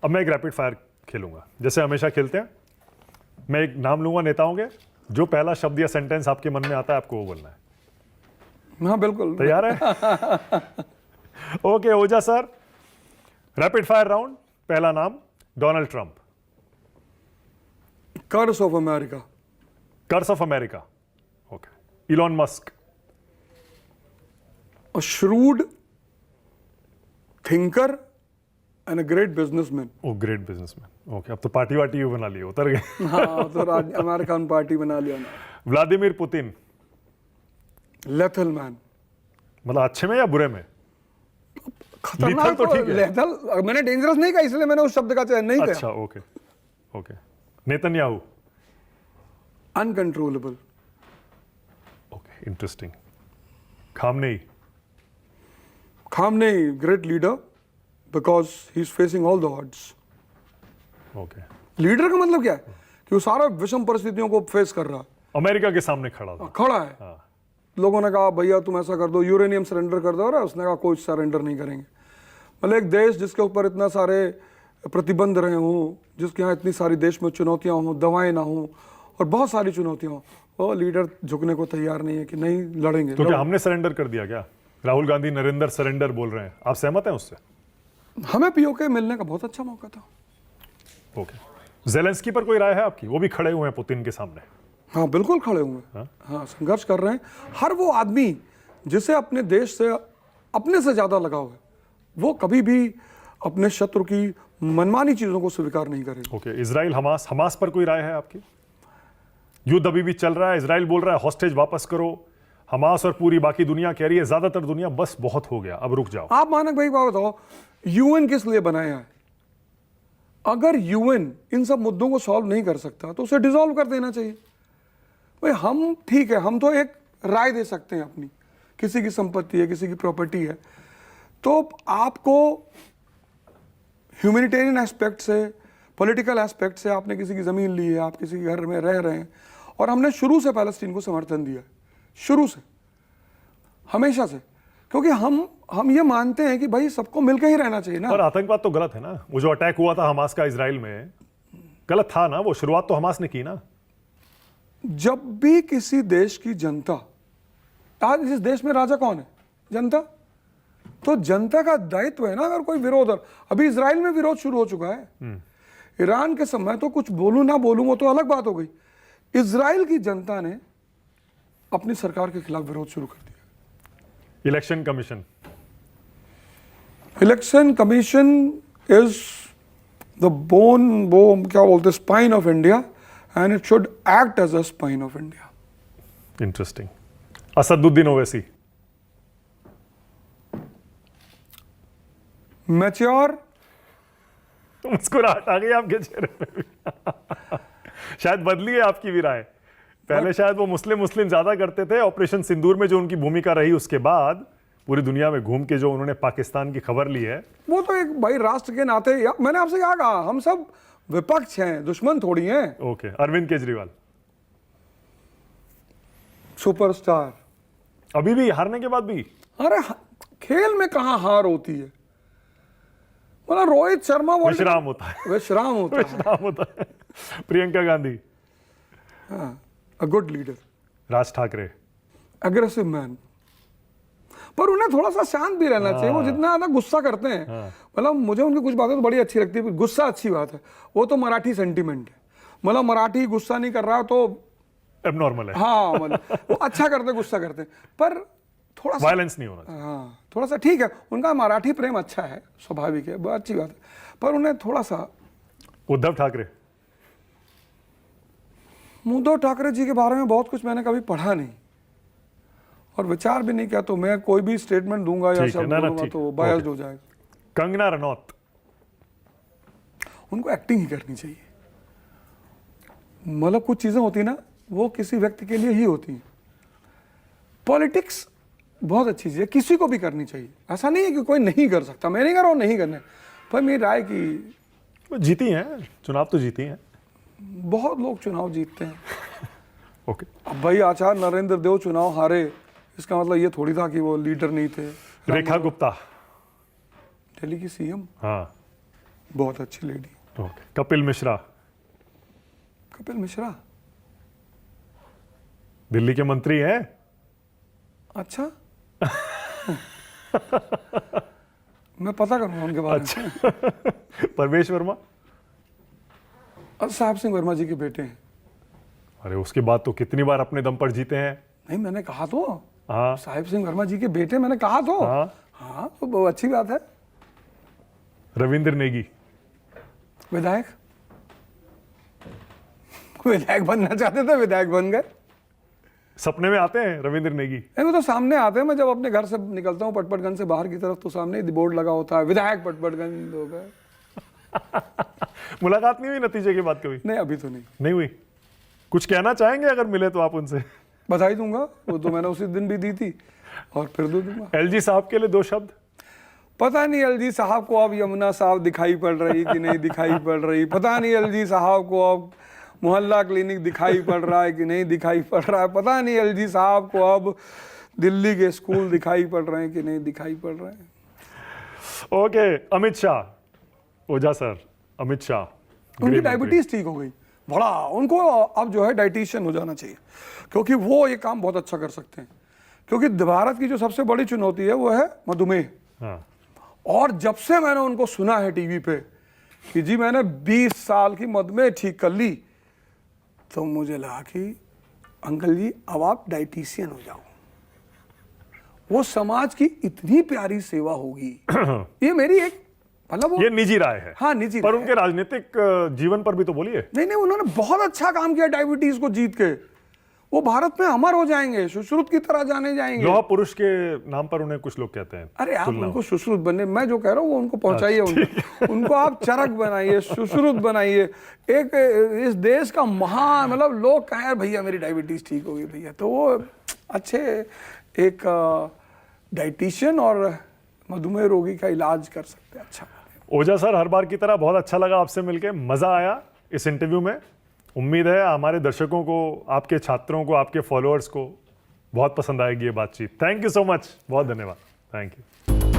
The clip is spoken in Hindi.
अब मैं एक रैपिड फायर खेलूंगा जैसे हमेशा खेलते हैं। मैं एक नाम लूंगा नेताओं के, जो पहला शब्द या सेंटेंस आपके मन में आता है आपको वो बोलना है। हाँ बिल्कुल। तैयार है? Okay Ojha sir, rapid fire round. पहला नाम Donald Trump. Curse of America. Curse of America, okay. Elon Musk. A shrewd thinker and a great businessman. Oh great businessman, okay. अब तो पार्टी वार्टी भी बना ली, उतर गए। हाँ तो अमेरिकन पार्टी बना लिया ना। Vladimir Putin. Lethal man. मतलब अच्छे में या बुरे में? खतरनाक Lethal तो ठीक है। लेथल, मैंने डेंजरस नहीं कहा इसलिए मैंने उस शब्द का चयन नहीं किया। अच्छा, okay okay. Netanyahu. Uncontrollable. Okay, interesting. Khamenei. Khamenei great leader because he is facing all the odds. Okay. Leader का मतलब क्या है कि वो सारा विषम परिस्थितियों को फेस कर रहा है, अमेरिका के सामने खड़ा था। खड़ा है। हाँ। लोगों ने कहा भैया तुम ऐसा कर दो, यूरेनियम सरेंडर कर दो, और उसने कहा कोई सरेंडर नहीं करेंगे। मतलब एक देश जिसके ऊपर इतना सारे प्रतिबंध रहे हों, जिसके यहाँ इतनी सारी देश में चुनौतियां हों, दवाएं ना हों और बहुत सारी चुनौतियां हों, वो लीडर झुकने को तैयार नहीं है कि नहीं लड़ेंगे। तो क्या हमने सरेंडर कर दिया क्या? राहुल गांधी नरेंद्र सरेंडर बोल रहे हैं, आप सहमत हैं उससे? हमें पीओके मिलने का बहुत अच्छा मौका था। ओके। जेलेंस्की पर कोई राय है आपकी? वो भी खड़े हुए हैं पुतिन के सामने। हाँ बिल्कुल खड़े हुए हैं। हाँ संघर्ष कर रहे हैं। हर वो आदमी जिसे अपने देश से अपने से ज्यादा लगाव है, वो कभी भी अपने शत्रु की मनमानी चीजों को स्वीकार नहीं करेगा। ओके। इजराइल हमास, हमास पर कोई राय है आपकी? युद्ध अभी भी चल रहा है, इजराइल बोल रहा है हॉस्टेज वापस करो, हमास और पूरी बाकी दुनिया कह रही है, ज्यादातर दुनिया बस बहुत हो गया, अब रुक जाओ। आप मानक भाई बात बताओ, यूएन किस लिए बनाया है? अगर यूएन इन सब मुद्दों को सॉल्व नहीं कर सकता तो उसे डिसॉल्व कर देना चाहिए। भाई हम ठीक है, हम तो एक राय दे सकते हैं अपनी, किसी की संपत्ति है, किसी की प्रॉपर्टी है, तो आपको ह्यूमैनिटेरियन एस्पेक्ट से, पॉलिटिकल एस्पेक्ट से आपने किसी की ज़मीन ली है, आप किसी के घर में रह रहे हैं, और हमने शुरू से पैलेस्टीन को समर्थन दिया है, शुरू से, हमेशा से, क्योंकि हम ये मानते हैं कि भाई सबको मिलकर ही रहना चाहिए ना। और आतंकवाद तो गलत है ना? वो जो अटैक हुआ था हमास का इजराइल में, गलत था ना? वो शुरुआत तो हमास ने की ना। जब भी किसी देश की जनता, आज इस देश में राजा कौन है? जनता। तो जनता का दायित्व है ना, अगर कोई विरोध, अभी इजराइल में विरोध शुरू हो चुका है। ईरान के समय तो कुछ बोलूं ना बोलूं वो तो अलग बात हो गई, इजराइल की जनता ने अपनी सरकार के खिलाफ विरोध शुरू कर दिया। Election commission. Election commission is the bone, वो क्या बोलते हैं, spine of India, and it should act as a spine of India. Interesting. Asaduddin Owaisi. Mature. मुस्कुराहट आ गई आपके चेहरे पे भी। शायद बदली है आपकी भी राय। पहले शायद वो मुस्लिम ज्यादा करते थे, ऑपरेशन सिंदूर में जो उनकी भूमिका रही, उसके बाद पूरी दुनिया में घूम के जो उन्होंने पाकिस्तान की खबर ली है, वो तो एक भाई राष्ट्र के नाते, मैंने आपसे क्या कहा, हम सब विपक्ष हैं, दुश्मन थोड़ी हैं। ओके। अरविंद केजरीवाल। सुपरस्टार। अभी भी हारने के बाद भी? अरे खेल में कहां हार होती है? मतलब रोहित शर्मा विश्राम होता है। विश्राम होता है। विश्राम होता है। Priyanka Gandhi. A good leader. Raj Thackeray. Aggressive man, पर उन्हें थोड़ा सा शांत भी रहना चाहिए। वो जितना ज्यादा गुस्सा करते हैं, मतलब मुझे उनकी कुछ बातें तो बड़ी अच्छी लगती है, गुस्सा अच्छी बात है, वो तो मराठी सेंटीमेंट है। मतलब मराठी गुस्सा नहीं कर रहा तो एबनॉर्मल है। हाँ, मतलब वो अच्छा करते, गुस्सा करते, पर थोड़ा सा वायलेंस नहीं होना चाहिए। हाँ, थोड़ा सा ठीक है, उनका मराठी प्रेम अच्छा है, स्वाभाविक है, बहुत अच्छी बात है, पर उन्हें थोड़ा सा। उद्धव ठाकरे। उद्धव ठाकरे जी के बारे में बहुत कुछ मैंने कभी पढ़ा नहीं और विचार भी नहीं किया, तो मैं कोई भी स्टेटमेंट दूंगा या शब्द बोलूंगा तो बायस्ड हो जाएगा। कंगना रनौत। उनको एक्टिंग ही करनी चाहिए। मतलब कुछ चीजें होती ना, वो किसी व्यक्ति के लिए ही होती हैं। पॉलिटिक्स बहुत अच्छी चीज है, किसी को भी करनी चाहिए, ऐसा नहीं है कि कोई नहीं कर सकता, मैं नहीं कर रहा हूं नहीं करना, पर मेरी राय की जीती हैं चुनाव, तो जीती हैं, बहुत लोग चुनाव जीतते हैं। ओके। अब भाई आचार्य नरेंद्र देव चुनाव हारे, इसका मतलब ये थोड़ी था कि वो लीडर नहीं थे। रेखा गुप्ता। दिल्ली की सीएम। हाँ। बहुत अच्छी लेडी। ओके, कपिल मिश्रा कपिल मिश्रा दिल्ली के मंत्री हैं। अच्छा मैं पता करूंगा उनके बारे में। परवेश वर्मा। साहब सिंह वर्मा जी के बेटे हैं। अरे उसके बाद तो कितनी बार अपने दम पर जीते हैं। नहीं मैंने कहा तो हाँ साहिब सिंह वर्मा जी के बेटे, मैंने कहा तो। हाँ। हाँ तो बहुत अच्छी बात है। रविंद्र नेगी विधायक, विधायक बनना चाहते थे, विधायक बन गए। सपने में आते हैं रविंद्र नेगी। नहीं वो तो सामने आते हैं, मैं जब अपने घर से निकलता हूँ पटपटगंज से बाहर की तरफ तो सामने ही बोर्ड लगा होता है विधायक पटपटगंज हो गए। मुलाकात नहीं हुई नतीजे के बाद कभी? नहीं अभी तो नहीं हुई। कुछ कहना चाहेंगे अगर मिले तो आप उनसे? बधाई दूंगा, वो तो मैंने उसी दिन भी दी थी और फिर दे दूंगा। एलजी साहब के लिए 2 शब्द। पता नहीं एलजी साहब को अब यमुना साहब दिखाई पड़ रही कि नहीं दिखाई पड़ रही, पता नहीं एलजी साहब को अब मोहल्ला क्लिनिक दिखाई पड़ रहा है कि नहीं दिखाई पड़ रहा है, पता नहीं एलजी साहब को अब दिल्ली के स्कूल दिखाई पड़ रहे हैं कि नहीं दिखाई पड़ रहे हैं। ओके, अमित शाह, ओझा सर, अमित शाह उनकी डायबिटीज ठीक हो गई, बड़ा उनको अब जो है डाइटिशियन हो जाना चाहिए, क्योंकि वो ये काम बहुत अच्छा कर सकते हैं। क्योंकि भारत की जो सबसे बड़ी चुनौती है वो है मधुमेह। हाँ। और जब से मैंने उनको सुना है टीवी पे कि जी मैंने 20 साल की मधुमेह ठीक कर ली, तो मुझे लगा कि अंकल जी अब आप डाइटिशियन हो जाओ, वो समाज की इतनी प्यारी सेवा होगी। ये मेरी एक मतलब वो ये निजी राय है। हाँ निजी पर राय उनके राजनीतिक जीवन पर भी तो बोलिए। नहीं उन्होंने बहुत अच्छा काम किया डायबिटीज को जीत के, वो भारत में अमर हो जाएंगे, सुश्रुत की तरह जाने जाएंगे। लोहा पुरुष के नाम पर उन्हें कुछ लोग कहते हैं। अरे आप उनको सुश्रुत बने, मैं जो कह रहा हूँ वो उनको पहुंचाइए, उनको आप चरक बनाइए, सुश्रुत बनाइए। एक इस देश का महान मतलब लोग कहें यार भैया मेरी डायबिटीज ठीक हो गई भैया, तो वो अच्छे एक डाइटिशियन और मधुमेह रोगी का इलाज कर सकते हैं। अच्छा ओझा सर, हर बार की तरह बहुत अच्छा लगा आपसे मिलके, मजा आया इस इंटरव्यू में। उम्मीद है हमारे दर्शकों को, आपके छात्रों को, आपके फॉलोअर्स को बहुत पसंद आएगी ये बातचीत। थैंक यू सो मच, बहुत धन्यवाद। Thank you.